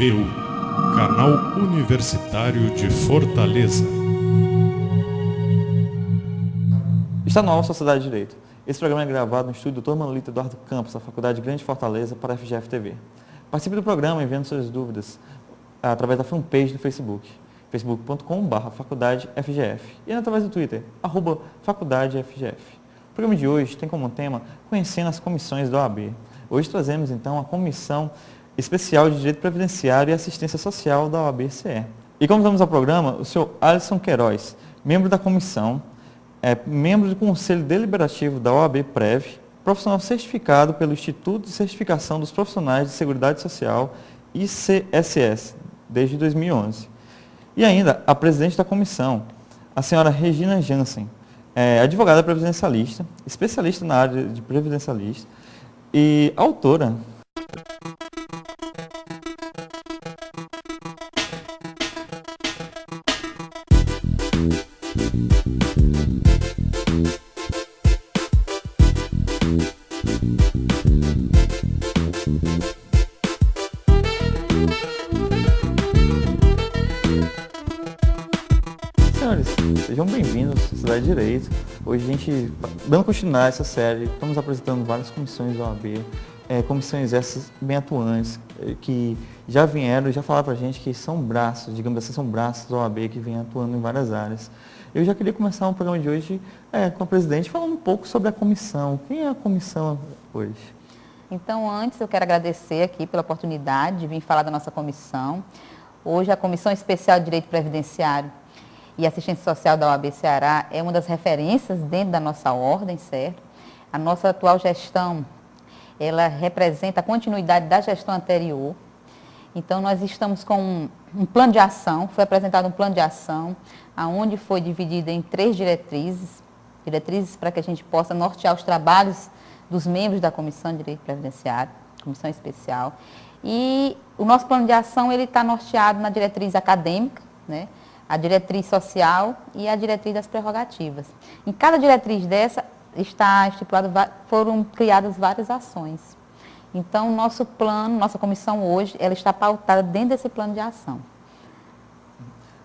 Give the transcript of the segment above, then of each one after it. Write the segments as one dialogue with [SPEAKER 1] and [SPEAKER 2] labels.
[SPEAKER 1] FU, Canal Universitário de Fortaleza.
[SPEAKER 2] Está no ar Sociedade de Direito. Esse programa é gravado no estúdio Dr. Manolito Eduardo Campos, da Faculdade Grande Fortaleza, para a FGF TV. Participe do programa enviando suas dúvidas através da fanpage do Facebook, facebook.com/faculdadefgf, e através do Twitter, @faculdadefgf. O programa de hoje tem como tema Conhecendo as Comissões da OAB. Hoje trazemos então a Comissão Especial de Direito Previdenciário e Assistência Social da OAB-CE. E convidamos ao programa o senhor Alisson Queiroz, membro da comissão, membro do Conselho Deliberativo da OAB-Prev, profissional certificado pelo Instituto de Certificação dos Profissionais de Seguridade Social, ICSS, desde 2011. E ainda a presidente da comissão, a senhora Regina Jansen, advogada previdencialista, especialista na área de previdencialista e autora. Senhores, sejam bem-vindos à Sociedade de Direito. Hoje a gente, dando continuidade a essa série, estamos apresentando várias comissões da OAB, comissões essas bem atuantes, que já vieram, já falaram pra gente que são braços, digamos assim, são braços da OAB que vêm atuando em várias áreas. Eu já queria começar o programa de hoje com a presidente, falando um pouco sobre a comissão. Quem é a comissão hoje?
[SPEAKER 3] Então, antes eu quero agradecer aqui pela oportunidade de vir falar da nossa comissão. Hoje a Comissão Especial de Direito Previdenciário e Assistência Social da OAB Ceará é uma das referências dentro da nossa ordem, certo? A nossa atual gestão, ela representa a continuidade da gestão anterior. Então, nós estamos com um plano de ação, foi apresentado um plano de ação, onde foi dividido em 3 diretrizes para que a gente possa nortear os trabalhos dos membros da Comissão de Direito Previdenciário, Comissão Especial. E o nosso plano de ação ele está norteado na diretriz acadêmica, né? A diretriz social e a diretriz das prerrogativas. Em cada diretriz dessa está estipulado, foram criadas várias ações. Então, nosso plano, nossa comissão hoje, ela está pautada dentro desse plano de ação.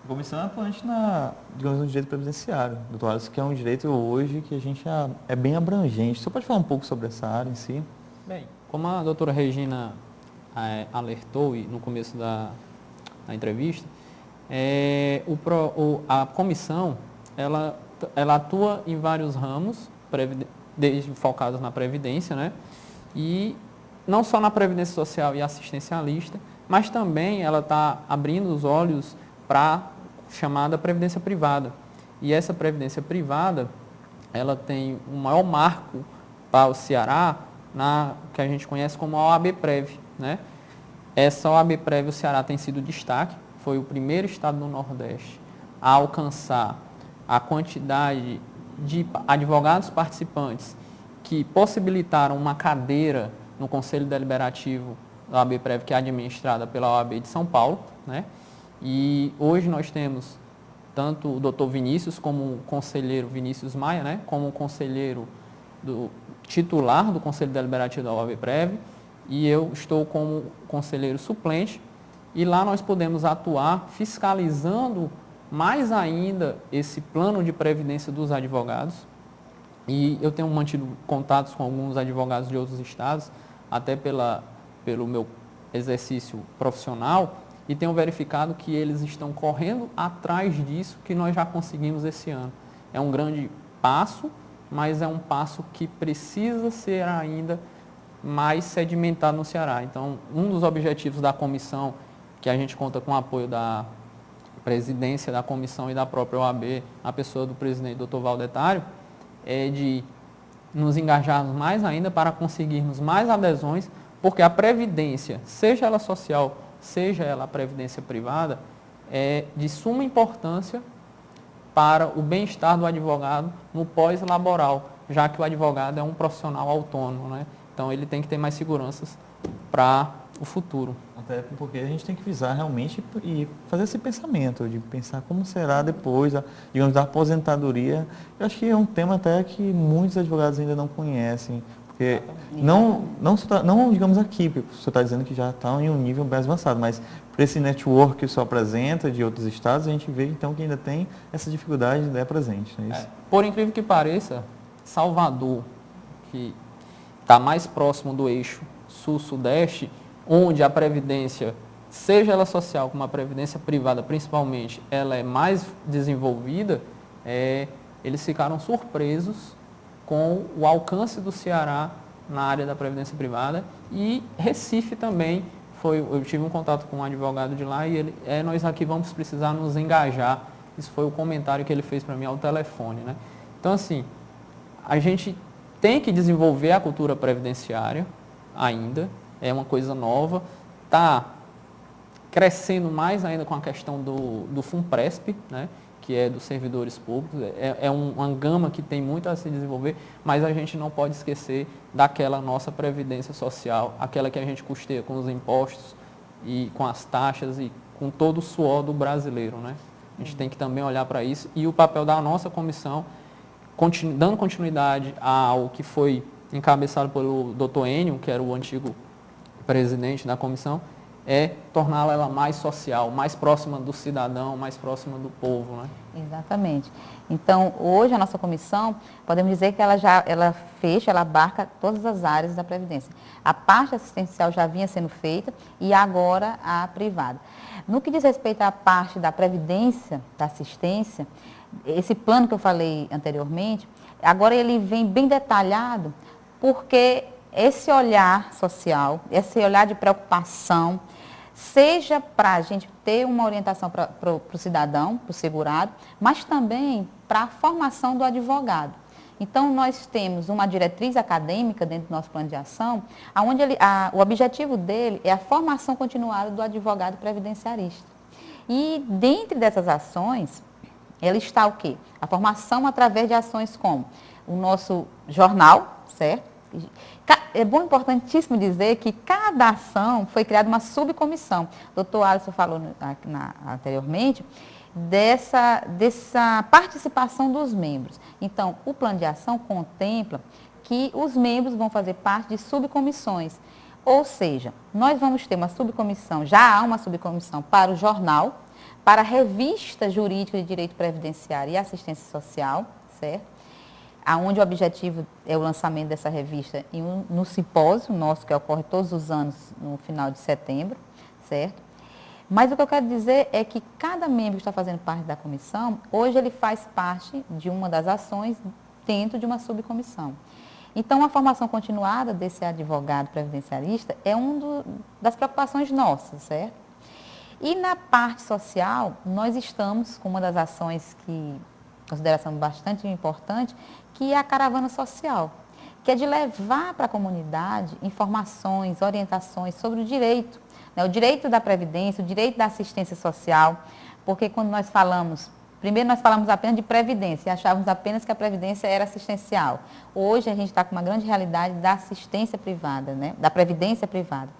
[SPEAKER 2] A comissão é atuante no direito previdenciário, doutor Alisson, que é um direito hoje que a gente é bem abrangente. Você pode falar um pouco sobre essa área em si?
[SPEAKER 4] Bem, como a doutora Regina alertou no começo da entrevista, a comissão ela atua em vários ramos, desde focados na previdência, né? E não só na previdência social e assistencialista, mas também ela está abrindo os olhos para a chamada previdência privada. E essa previdência privada, ela tem um maior marco para o Ceará, que a gente conhece como a OAB-Prev, né? Essa OAB-Prev, o Ceará tem sido destaque, foi o primeiro estado do Nordeste a alcançar a quantidade de advogados participantes que possibilitaram uma cadeira no Conselho Deliberativo da OAB-Prev, que é administrada pela OAB de São Paulo, né? E hoje nós temos tanto o doutor Vinícius, como o conselheiro Vinícius Maia, né? Como o conselheiro titular do Conselho Deliberativo da OAB-Prev, e eu estou como conselheiro suplente, e lá nós podemos atuar fiscalizando mais ainda esse plano de previdência dos advogados. E eu tenho mantido contatos com alguns advogados de outros estados, até pelo meu exercício profissional, e tenho verificado que eles estão correndo atrás disso que nós já conseguimos esse ano. É um grande passo, mas é um passo que precisa ser ainda mais sedimentado no Ceará. Então, um dos objetivos da comissão, que a gente conta com o apoio da presidência da comissão e da própria OAB, a pessoa do presidente, doutor Valdetário, é de nos engajarmos mais ainda para conseguirmos mais adesões, porque a previdência, seja ela social, seja ela a previdência privada, é de suma importância para o bem-estar do advogado no pós-laboral, já que o advogado é um profissional autônomo, né? Então, ele tem que ter mais seguranças para o futuro.
[SPEAKER 2] Até porque a gente tem que visar realmente e fazer esse pensamento, de pensar como será depois, digamos, da aposentadoria. Eu acho que é um tema até que muitos advogados ainda não conhecem, Porque não digamos aqui, porque o senhor está dizendo que já está em um nível bem avançado, mas para esse network que o senhor apresenta de outros estados, a gente vê então que ainda tem essa dificuldade presente, não é isso?
[SPEAKER 4] Por incrível que pareça, Salvador, que está mais próximo do eixo sul-sudeste, onde a previdência, seja ela social como a previdência privada principalmente, ela é mais desenvolvida, eles ficaram surpresos com o alcance do Ceará na área da previdência privada, e Recife também eu tive um contato com um advogado de lá e ele, nós aqui vamos precisar nos engajar. Isso foi o comentário que ele fez para mim ao telefone, né? Então, assim, a gente tem que desenvolver a cultura previdenciária ainda, é uma coisa nova, está crescendo mais ainda com a questão do FUNPRESP, né? Que é dos servidores públicos, uma gama que tem muito a se desenvolver, mas a gente não pode esquecer daquela nossa previdência social, aquela que a gente custeia com os impostos e com as taxas e com todo o suor do brasileiro, né? A gente tem que também olhar para isso, e o papel da nossa comissão, dando continuidade ao que foi encabeçado pelo Dr. Enio, que era o antigo presidente da comissão, é torná-la ela mais social, mais próxima do cidadão, mais próxima do povo, né?
[SPEAKER 3] Exatamente. Então, hoje a nossa comissão, podemos dizer que ela abarca todas as áreas da Previdência. A parte assistencial já vinha sendo feita e agora a privada. No que diz respeito à parte da Previdência, da assistência, esse plano que eu falei anteriormente, agora ele vem bem detalhado, porque esse olhar social, esse olhar de preocupação, seja para a gente ter uma orientação para o cidadão, para o segurado, mas também para a formação do advogado. Então, nós temos uma diretriz acadêmica dentro do nosso plano de ação, onde o objetivo dele é a formação continuada do advogado previdenciarista. E, dentre dessas ações, ela está o quê? A formação através de ações como o nosso jornal, certo? É bom, importantíssimo dizer que cada ação foi criada uma subcomissão. O doutor Alisson falou anteriormente dessa participação dos membros. Então, o plano de ação contempla que os membros vão fazer parte de subcomissões. Ou seja, nós vamos ter uma subcomissão, já há uma subcomissão para o jornal, para a revista jurídica de direito previdenciário e assistência social, certo? Onde o objetivo é o lançamento dessa revista no simpósio nosso, que ocorre todos os anos no final de setembro, certo? Mas o que eu quero dizer é que cada membro que está fazendo parte da comissão, hoje ele faz parte de uma das ações dentro de uma subcomissão. Então, a formação continuada desse advogado previdenciarista é uma das preocupações nossas, certo? E na parte social, nós estamos com uma das ações que consideração bastante importante, que é a caravana social, que é de levar para a comunidade informações, orientações sobre o direito, né? O direito da previdência, o direito da assistência social, porque quando nós primeiro nós falamos apenas de previdência e achávamos apenas que a previdência era assistencial. Hoje a gente está com uma grande realidade da assistência privada, né? Da previdência privada.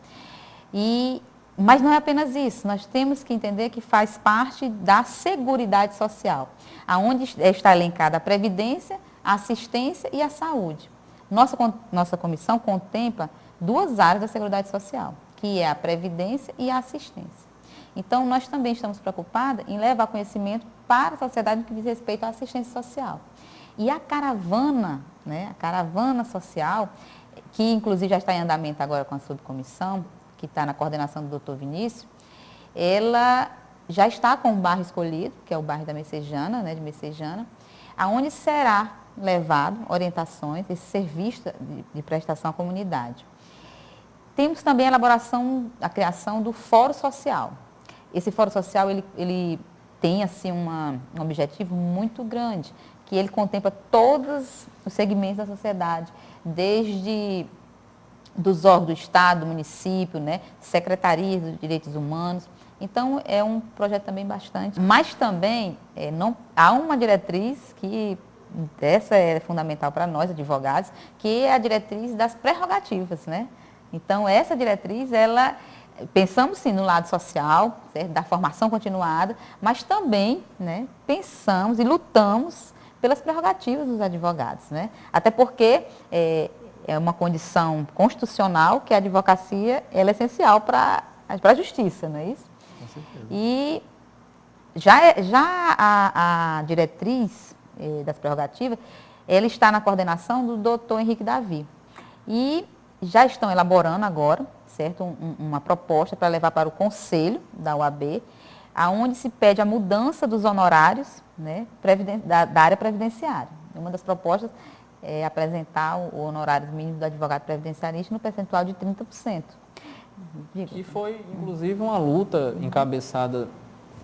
[SPEAKER 3] Mas não é apenas isso, nós temos que entender que faz parte da Seguridade Social, onde está elencada a previdência, a assistência e a saúde. Nossa comissão contempla duas áreas da Seguridade Social, que é a previdência e a assistência. Então, nós também estamos preocupados em levar conhecimento para a sociedade no que diz respeito à assistência social. E a caravana, né, a caravana social, que inclusive já está em andamento agora com a subcomissão, que está na coordenação do Dr. Vinícius, ela já está com o bairro escolhido, que é o bairro da Messejana, né, de Messejana, aonde será levado orientações, esse serviço de prestação à comunidade. Temos também a criação do Fórum Social. Esse Fórum Social, ele tem assim, um objetivo muito grande, que ele contempla todos os segmentos da sociedade, desde dos órgãos do Estado, do município, né, secretarias dos direitos humanos. Então, é um projeto também bastante. Mas também há uma diretriz que essa é fundamental para nós, advogados, que é a diretriz das prerrogativas, né? Então, essa diretriz, pensamos sim no lado social, certo? Da formação continuada, mas também, né, pensamos e lutamos pelas prerrogativas dos advogados, né? Até porque é uma condição constitucional que a advocacia ela é essencial para a justiça, não é isso?
[SPEAKER 2] Com certeza.
[SPEAKER 3] E já a diretriz das prerrogativas, ela está na coordenação do doutor Henrique Davi. E já estão elaborando agora, certo, uma proposta para levar para o Conselho da OAB, aonde se pede a mudança dos honorários, né, da área previdenciária. Uma das propostas é apresentar o honorário mínimo do advogado previdenciarista no percentual de 30%.
[SPEAKER 4] Que foi, inclusive, uma luta encabeçada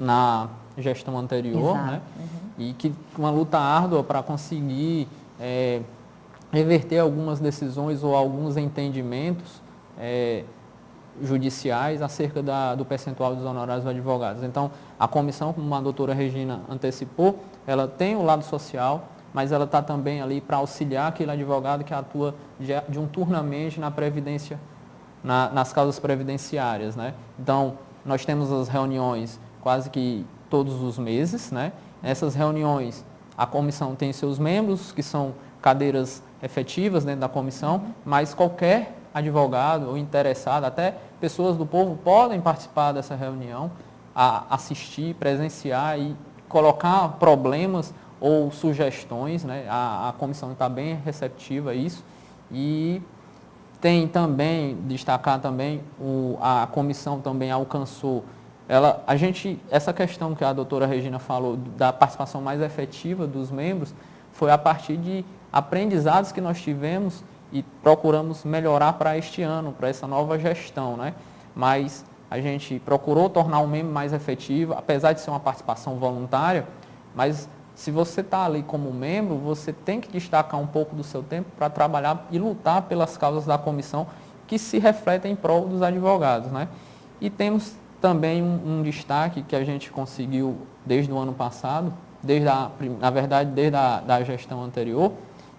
[SPEAKER 4] na gestão anterior,
[SPEAKER 3] Exato.
[SPEAKER 4] né? E que uma luta árdua para conseguir reverter algumas decisões ou alguns entendimentos judiciais acerca do percentual dos honorários dos advogados. Então, a comissão, como a doutora Regina antecipou, ela tem o lado social, mas ela está também ali para auxiliar aquele advogado que atua diuturnamente na previdência, nas causas previdenciárias, né? Então, nós temos as reuniões quase que todos os meses, né? Essas reuniões, a comissão tem seus membros, que são cadeiras efetivas dentro da comissão, mas qualquer advogado ou interessado, até pessoas do povo podem participar dessa reunião, assistir, presenciar e colocar problemas ou sugestões, né? A comissão está bem receptiva a isso. E tem também, destacar também, a comissão também alcançou, essa questão que a doutora Regina falou, da participação mais efetiva dos membros, foi a partir de aprendizados que nós tivemos e procuramos melhorar para este ano, para essa nova gestão, né? Mas a gente procurou tornar o membro mais efetivo, apesar de ser uma participação voluntária, mas se você está ali como membro, você tem que destacar um pouco do seu tempo para trabalhar e lutar pelas causas da comissão que se refletem em prol dos advogados, né? E temos também um destaque que a gente conseguiu desde o ano passado, desde a gestão anterior,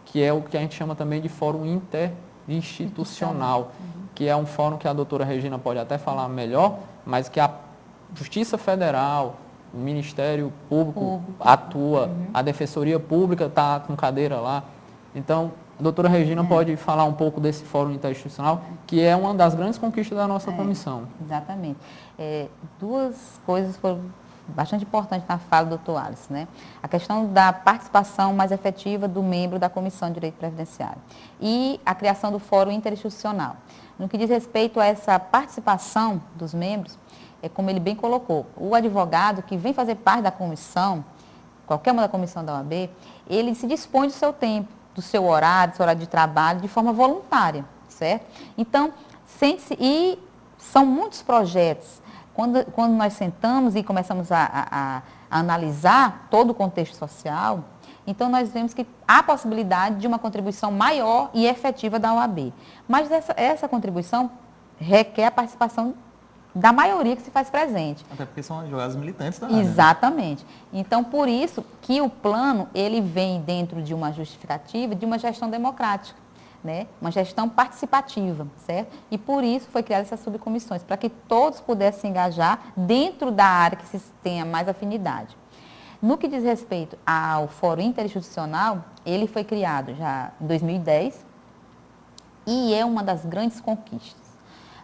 [SPEAKER 4] que é o que a gente chama também de fórum interinstitucional, que é um fórum que a doutora Regina pode até falar melhor, mas que a Justiça Federal, o Ministério Público atua, a Defensoria Pública está com cadeira lá. Então, a doutora Regina pode falar um pouco desse fórum interinstitucional, que é uma das grandes conquistas da nossa comissão.
[SPEAKER 3] Exatamente. Duas coisas foram bastante importantes na fala do doutor Alisson, né? A questão da participação mais efetiva do membro da Comissão de Direito Previdenciário e a criação do Fórum Interinstitucional. No que diz respeito a essa participação dos membros, como ele bem colocou, o advogado que vem fazer parte da comissão, qualquer uma da comissão da OAB, ele se dispõe do seu tempo, do seu horário de trabalho, de forma voluntária, certo? Então, e são muitos projetos. Quando nós sentamos e começamos a analisar todo o contexto social, então nós vemos que há possibilidade de uma contribuição maior e efetiva da OAB. Mas essa contribuição requer a participação da maioria que se faz presente.
[SPEAKER 2] Até porque são advogados militantes da área.
[SPEAKER 3] Exatamente. Então, por isso que o plano, ele vem dentro de uma justificativa de uma gestão democrática, né? Uma gestão participativa, certo? E por isso foi criada essas subcomissões, para que todos pudessem se engajar dentro da área que se tenha mais afinidade. No que diz respeito ao Fórum Interinstitucional, ele foi criado já em 2010 e é uma das grandes conquistas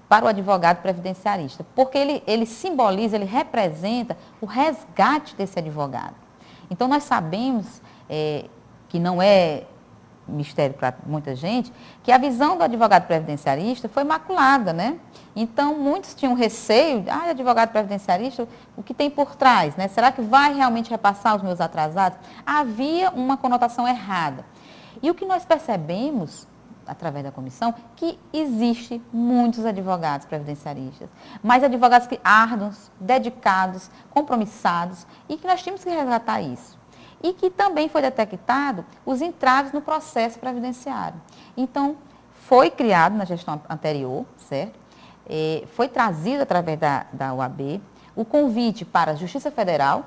[SPEAKER 3] para o advogado previdenciarista, porque ele simboliza, ele representa o resgate desse advogado. Então, nós sabemos que não é mistério para muita gente, que a visão do advogado previdenciarista foi maculada, né? Então, muitos tinham receio, advogado previdenciarista, o que tem por trás, né? Será que vai realmente repassar os meus atrasados? Havia uma conotação errada. E o que nós percebemos, através da comissão, que existe muitos advogados previdenciaristas, mas advogados árduos, dedicados, compromissados, e que nós tínhamos que resgatar isso. E que também foi detectado os entraves no processo previdenciário. Então, foi criado na gestão anterior, certo? Foi trazido através da OAB o convite para a Justiça Federal,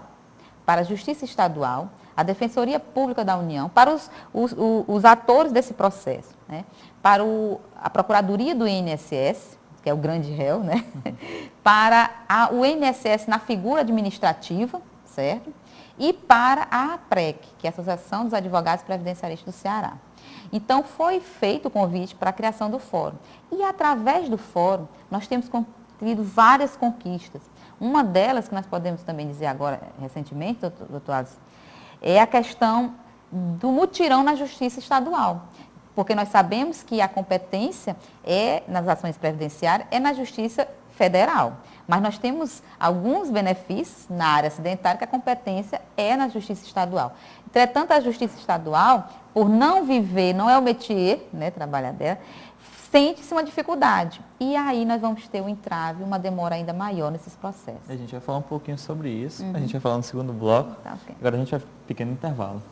[SPEAKER 3] para a Justiça Estadual, a Defensoria Pública da União, para os atores desse processo, né? Para a Procuradoria do INSS, que é o grande réu, né? Para o INSS na figura administrativa, certo? e para a APREC, que é a Associação dos Advogados Previdenciaristas do Ceará. Então, foi feito o convite para a criação do fórum. E, através do fórum, nós temos tido várias conquistas. Uma delas, que nós podemos também dizer agora, recentemente, doutor Alisson, é a questão do mutirão na Justiça Estadual. Porque nós sabemos que a competência nas ações previdenciárias é na Justiça Federal. Mas nós temos alguns benefícios na área acidentária que a competência é na Justiça Estadual. Entretanto, a Justiça Estadual, por não viver, não é o métier, né, trabalhar dela, sente-se uma dificuldade. E aí nós vamos ter um entrave, uma demora ainda maior nesses processos.
[SPEAKER 2] A gente vai falar um pouquinho sobre isso, a gente vai falar no segundo bloco.
[SPEAKER 3] Tá, ok.
[SPEAKER 2] Agora a gente vai para um pequeno intervalo.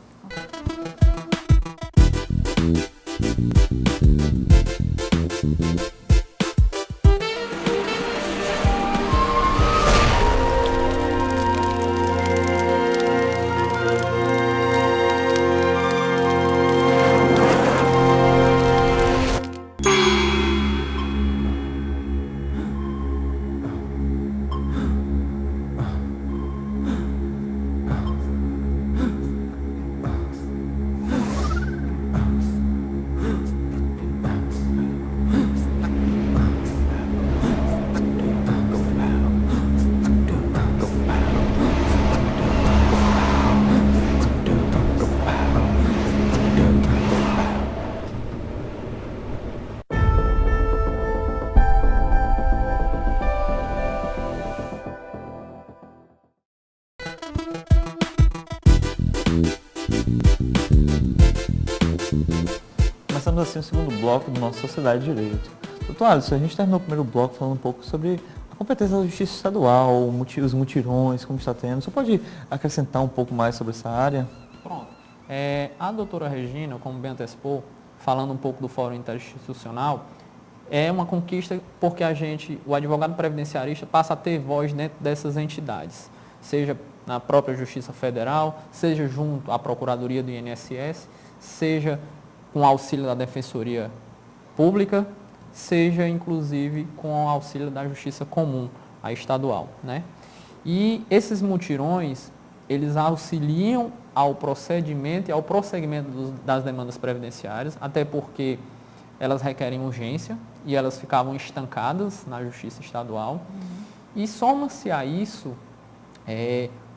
[SPEAKER 2] Começamos assim o segundo bloco do nosso Sociedade de Direito. Doutor Alisson, a gente terminou o primeiro bloco falando um pouco sobre a competência da Justiça Estadual, os mutirões, como está tendo. Você pode acrescentar um pouco mais sobre essa área?
[SPEAKER 4] Pronto. A doutora Regina, como bem antecipou, falando um pouco do Fórum Interinstitucional, é uma conquista porque o advogado previdenciarista, passa a ter voz dentro dessas entidades, seja na própria Justiça Federal, seja junto à Procuradoria do INSS, seja com o auxílio da Defensoria Pública, seja inclusive com o auxílio da Justiça Comum, a estadual, né? E esses mutirões, eles auxiliam ao procedimento e ao prosseguimento das demandas previdenciárias, até porque elas requerem urgência e elas ficavam estancadas na Justiça Estadual. E soma-se a isso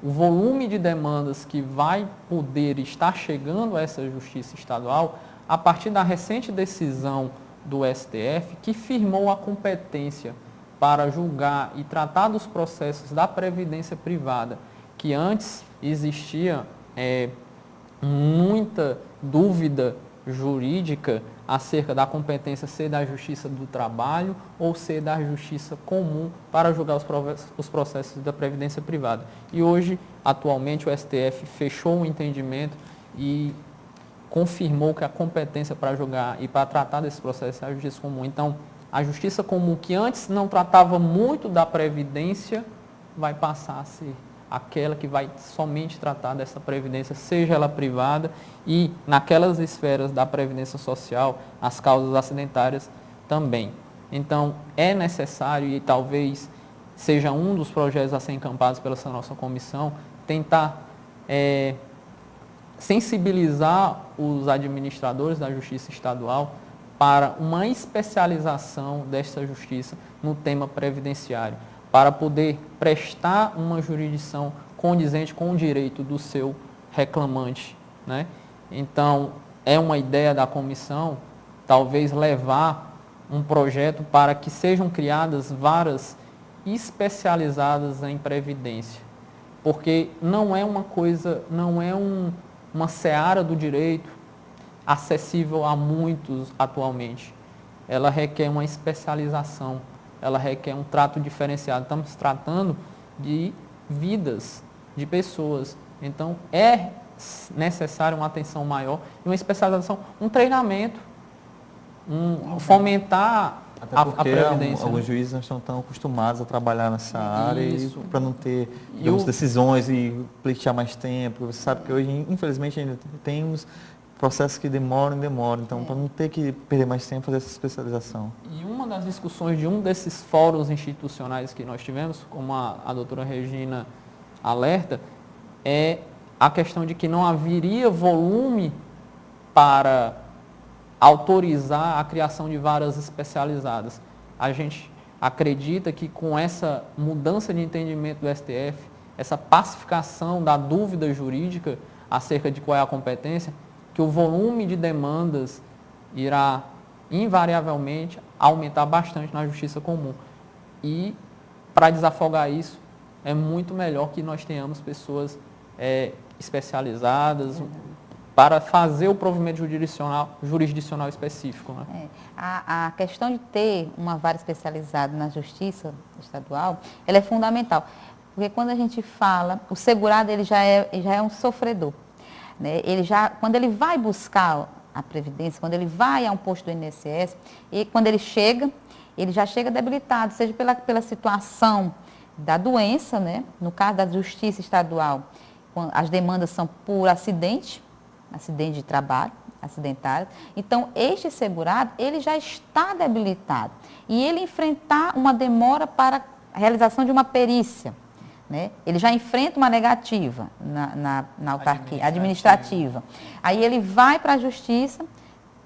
[SPEAKER 4] o volume de demandas que vai poder estar chegando a essa Justiça Estadual a partir da recente decisão do STF, que firmou a competência para julgar e tratar dos processos da previdência privada, que antes existia muita dúvida jurídica acerca da competência ser da Justiça do Trabalho ou ser da Justiça Comum para julgar os processos da previdência privada. E hoje, atualmente, o STF fechou um entendimento e confirmou que a competência para julgar e para tratar desse processo é a Justiça Comum. Então, a Justiça Comum, que antes não tratava muito da previdência, vai passar a ser aquela que vai somente tratar dessa previdência, seja ela privada, e naquelas esferas da previdência social, as causas acidentárias também. Então, é necessário, e talvez seja um dos projetos a ser encampados pela nossa comissão, tentar sensibilizar os administradores da Justiça Estadual para uma especialização desta justiça no tema previdenciário, para poder prestar uma jurisdição condizente com o direito do seu reclamante, né? Então, é uma ideia da comissão, talvez levar um projeto para que sejam criadas varas especializadas em previdência, porque não é uma coisa, uma seara do direito acessível a muitos atualmente. Ela requer uma especialização, ela requer um trato diferenciado. Estamos tratando de vidas, de pessoas. Então, é necessário uma atenção maior e uma especialização, um treinamento, fomentar a previdência.
[SPEAKER 2] Alguns juízes não estão tão acostumados a trabalhar nessa área para não ter decisões e pleitear mais tempo. Você sabe que hoje, infelizmente, ainda temos processos que demoram. Então, para não ter que perder mais tempo, fazer essa especialização.
[SPEAKER 4] E uma das discussões de um desses fóruns institucionais que nós tivemos, como a doutora Regina alerta, é a questão de que não haveria volume para autorizar a criação de varas especializadas. A gente acredita que com essa mudança de entendimento do STF, essa pacificação da dúvida jurídica acerca de qual é a competência, que o volume de demandas irá invariavelmente aumentar bastante na justiça comum. E para desafogar isso, é muito melhor que nós tenhamos pessoas especializadas para fazer o provimento jurisdicional específico. Né?
[SPEAKER 3] A questão de ter uma vara especializada na justiça estadual, ela é fundamental. Porque quando a gente fala, o segurado ele já é um sofredor. Né? Quando ele vai buscar a Previdência, quando ele vai a um posto do INSS, e quando ele já chega debilitado, seja pela situação da doença, né? No caso da justiça estadual, as demandas são por acidente de trabalho, acidentário. Então, este segurado, ele já está debilitado. E ele enfrentar uma demora para a realização de uma perícia, né? Ele já enfrenta uma negativa na autarquia administrativa. Aí ele vai para a justiça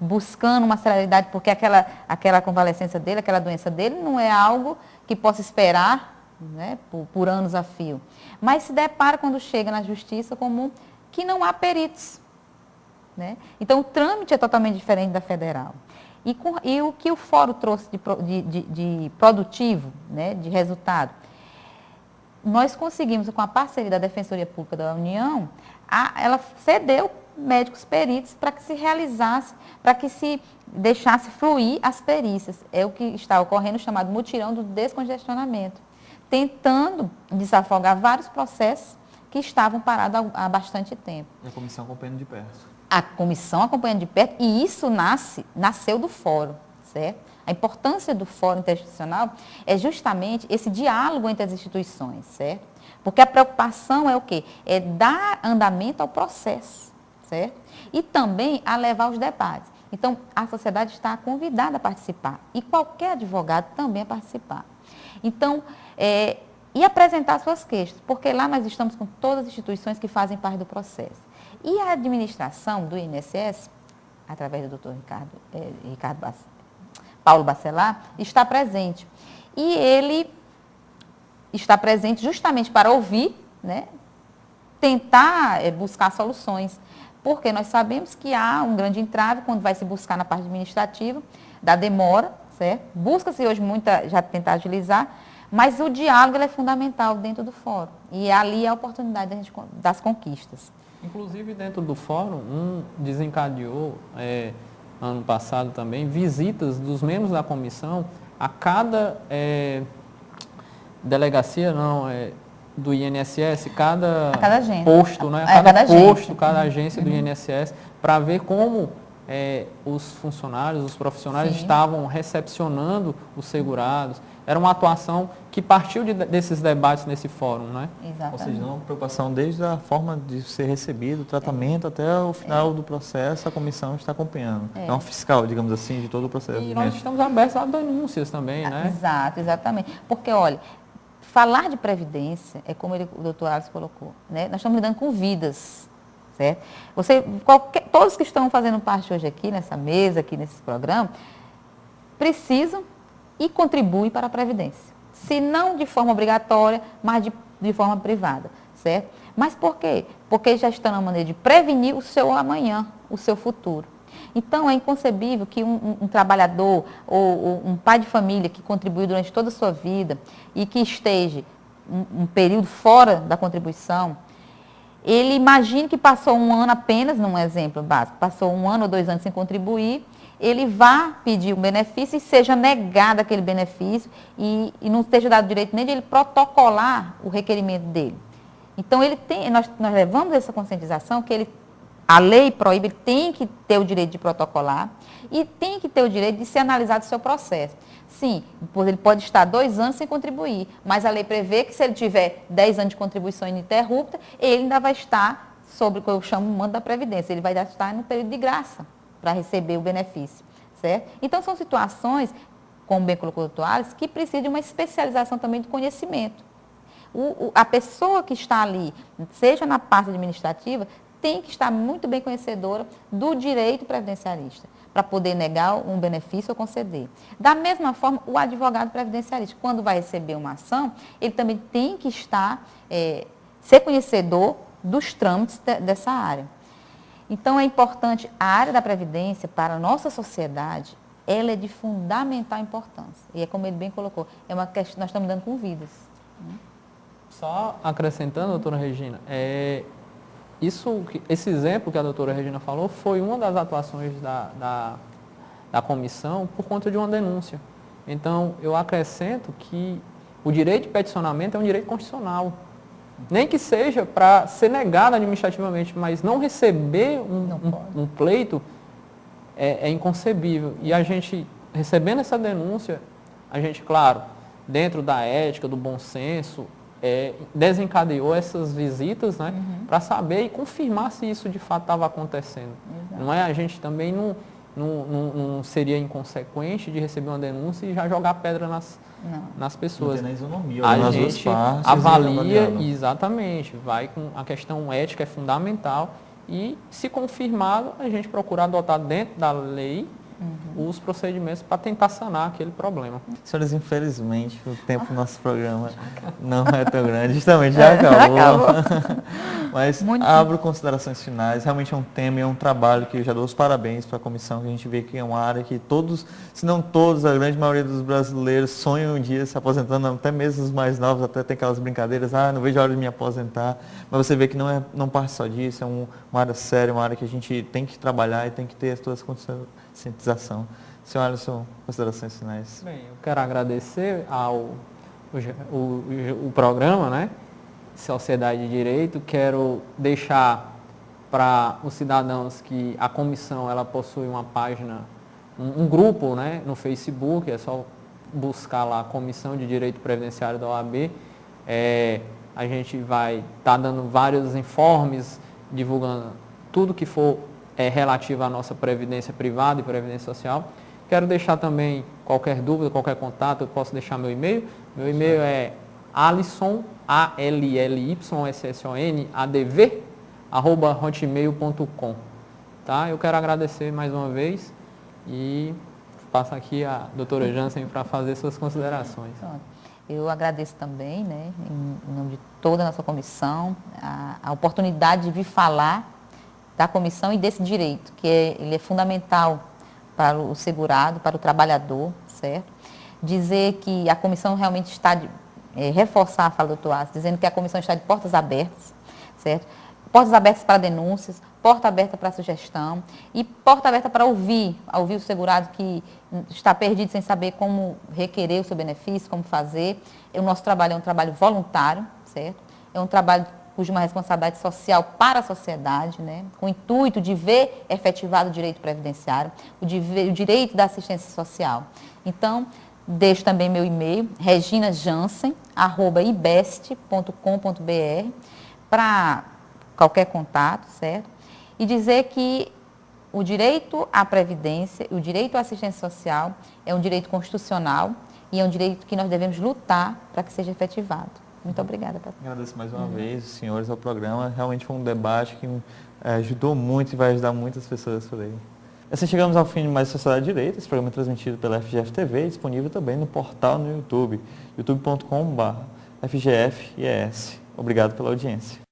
[SPEAKER 3] buscando uma celeridade, porque aquela convalescência dele, aquela doença dele, não é algo que possa esperar, né, por anos a fio. Mas se depara quando chega na justiça comum que não há peritos. Né? Então, o trâmite é totalmente diferente da federal. E o que o fórum trouxe de produtivo, né, de resultado? Nós conseguimos, com a parceria da Defensoria Pública da União, ela cedeu médicos peritos para que se realizasse, para que se deixasse fluir as perícias. É o que está ocorrendo, chamado mutirão do descongestionamento, tentando desafogar vários processos que estavam parados há bastante tempo.
[SPEAKER 2] E a comissão acompanhando de perto.
[SPEAKER 3] A comissão acompanhando de perto, e isso nasceu do fórum, certo? A importância do fórum interinstitucional é justamente esse diálogo entre as instituições, certo? Porque a preocupação é o quê? É dar andamento ao processo, certo? E também a levar os debates. Então, a sociedade está convidada a participar, e qualquer advogado também a participar. Então, e apresentar suas queixas, porque lá nós estamos com todas as instituições que fazem parte do processo. E a administração do INSS, através do Dr. Paulo Bacelar, está presente. E ele está presente justamente para ouvir, né, tentar buscar soluções. Porque nós sabemos que há um grande entrave quando vai se buscar na parte administrativa, da demora, certo? Busca-se hoje já tentar agilizar, mas o diálogo é fundamental dentro do fórum. E ali é a oportunidade das conquistas.
[SPEAKER 4] Inclusive, dentro do fórum, desencadeou, ano passado também, visitas dos membros da comissão a cada delegacia, do INSS, cada posto, né? Cada posto, cada agência do INSS, para ver como os funcionários, os profissionais estavam recepcionando os segurados. Era uma atuação que partiu desses debates nesse fórum, né?
[SPEAKER 3] Exatamente.
[SPEAKER 2] Ou seja, uma preocupação desde a forma de ser recebido, o tratamento, até o final do processo, a comissão está acompanhando. É um fiscal, digamos assim, de todo o processo.
[SPEAKER 4] E nós estamos abertos a denúncias também, né?
[SPEAKER 3] Exato, exatamente. Porque, olha, falar de previdência, é como o doutor Alisson colocou, né? Nós estamos lidando com vidas, certo? Todos que estão fazendo parte hoje aqui, nessa mesa, aqui nesse programa, precisam e contribuem para a Previdência. Se não de forma obrigatória, mas de forma privada, certo? Mas por quê? Porque já estão na maneira de prevenir o seu amanhã, o seu futuro. Então, é inconcebível que um trabalhador ou um pai de família que contribuiu durante toda a sua vida e que esteja um período fora da contribuição, ele imagine que passou um ano apenas, num exemplo básico, passou 1 ano ou 2 anos sem contribuir, ele vá pedir um benefício e seja negado aquele benefício e não esteja dado direito nem de ele protocolar o requerimento dele. Então, nós levamos essa conscientização que a lei proíbe, ele tem que ter o direito de protocolar e tem que ter o direito de ser analisado o seu processo. Sim, ele pode estar 2 anos sem contribuir, mas a lei prevê que se ele tiver 10 anos de contribuição ininterrupta, ele ainda vai estar sobre o que eu chamo de mando da Previdência, ele vai estar no período de graça para receber o benefício, certo? Então, são situações, como bem colocou o doutor Alisson, que precisam de uma especialização também do conhecimento. A pessoa que está ali, seja na parte administrativa, tem que estar muito bem conhecedora do direito previdenciarista, para poder negar um benefício ou conceder. Da mesma forma, o advogado previdenciarista, quando vai receber uma ação, ele também tem que estar, ser conhecedor dos trâmites dessa área. Então, é importante, a área da Previdência, para a nossa sociedade, ela é de fundamental importância. E é como ele bem colocou, é uma questão, nós estamos lidando com vidas.
[SPEAKER 4] Só acrescentando, doutora Regina, esse exemplo que a doutora Regina falou foi uma das atuações da comissão por conta de uma denúncia. Então, eu acrescento que o direito de peticionamento é um direito constitucional. Nem que seja para ser negado administrativamente, mas não receber um pleito é inconcebível. E a gente, recebendo essa denúncia, a gente, claro, dentro da ética, do bom senso, desencadeou essas visitas, né, para saber e confirmar se isso de fato estava acontecendo. Exato. Não é? A gente também não seria inconsequente de receber uma denúncia e já jogar pedra nas pessoas.
[SPEAKER 2] Não tem isonomia,
[SPEAKER 4] a gente avalia, exatamente, vai com a questão ética, é fundamental, e se confirmado, a gente procura adotar dentro da lei os procedimentos para tentar sanar aquele problema.
[SPEAKER 2] Senhores, infelizmente, o tempo do nosso programa não é tão grande, justamente já acabou. Mas abro considerações finais, realmente é um tema e é um trabalho que eu já dou os parabéns para a comissão, que a gente vê que é uma área que todos, se não todos, a grande maioria dos brasileiros sonham um dia se aposentando, até mesmo os mais novos, até tem aquelas brincadeiras, não vejo a hora de me aposentar, mas você vê que não parte só disso, é uma área séria, uma área que a gente tem que trabalhar e tem que ter todas as conscientização. Senhor Alisson, considerações finais.
[SPEAKER 4] Bem, eu quero agradecer o programa, né? Sociedade de Direito. Quero deixar para os cidadãos que a comissão ela possui uma página, um grupo, né, no Facebook, é só buscar lá a Comissão de Direito Previdenciário da OAB. A gente vai estar dando vários informes, divulgando tudo que for relativo à nossa previdência privada e previdência social. Quero deixar também qualquer dúvida, qualquer contato, eu posso deixar meu e-mail. Meu e-mail é alisson, allysson_adv@hotmail.com. Tá? Eu quero agradecer mais uma vez e passo aqui a doutora Jansen para fazer suas considerações.
[SPEAKER 3] Eu agradeço também, né, em nome de toda a nossa comissão, a oportunidade de vir falar da comissão e desse direito, que ele é fundamental para o segurado, para o trabalhador, certo? Dizer que a comissão realmente está reforçar a fala do doutor Aço, dizendo que a comissão está de portas abertas, certo? Portas abertas para denúncias, porta aberta para sugestão e porta aberta para ouvir o segurado que está perdido sem saber como requerer o seu benefício, como fazer. O nosso trabalho é um trabalho voluntário, certo? É um trabalho cuja uma responsabilidade social para a sociedade, né? Com o intuito de ver efetivado o direito previdenciário, o direito da assistência social. Então, deixo também meu e-mail, reginajansen@ibest.com.br, para qualquer contato, certo? E dizer que o direito à previdência, o direito à assistência social é um direito constitucional e é um direito que nós devemos lutar para que seja efetivado. Muito obrigada, pastor.
[SPEAKER 2] Agradeço mais uma vez, senhores, ao programa. Realmente foi um debate que ajudou muito e vai ajudar muitas pessoas por aí. Assim chegamos ao fim de mais Sociedade de Direito. Esse programa é transmitido pela FGF TV, disponível também no portal no YouTube, youtube.com/FGFIES. Obrigado pela audiência.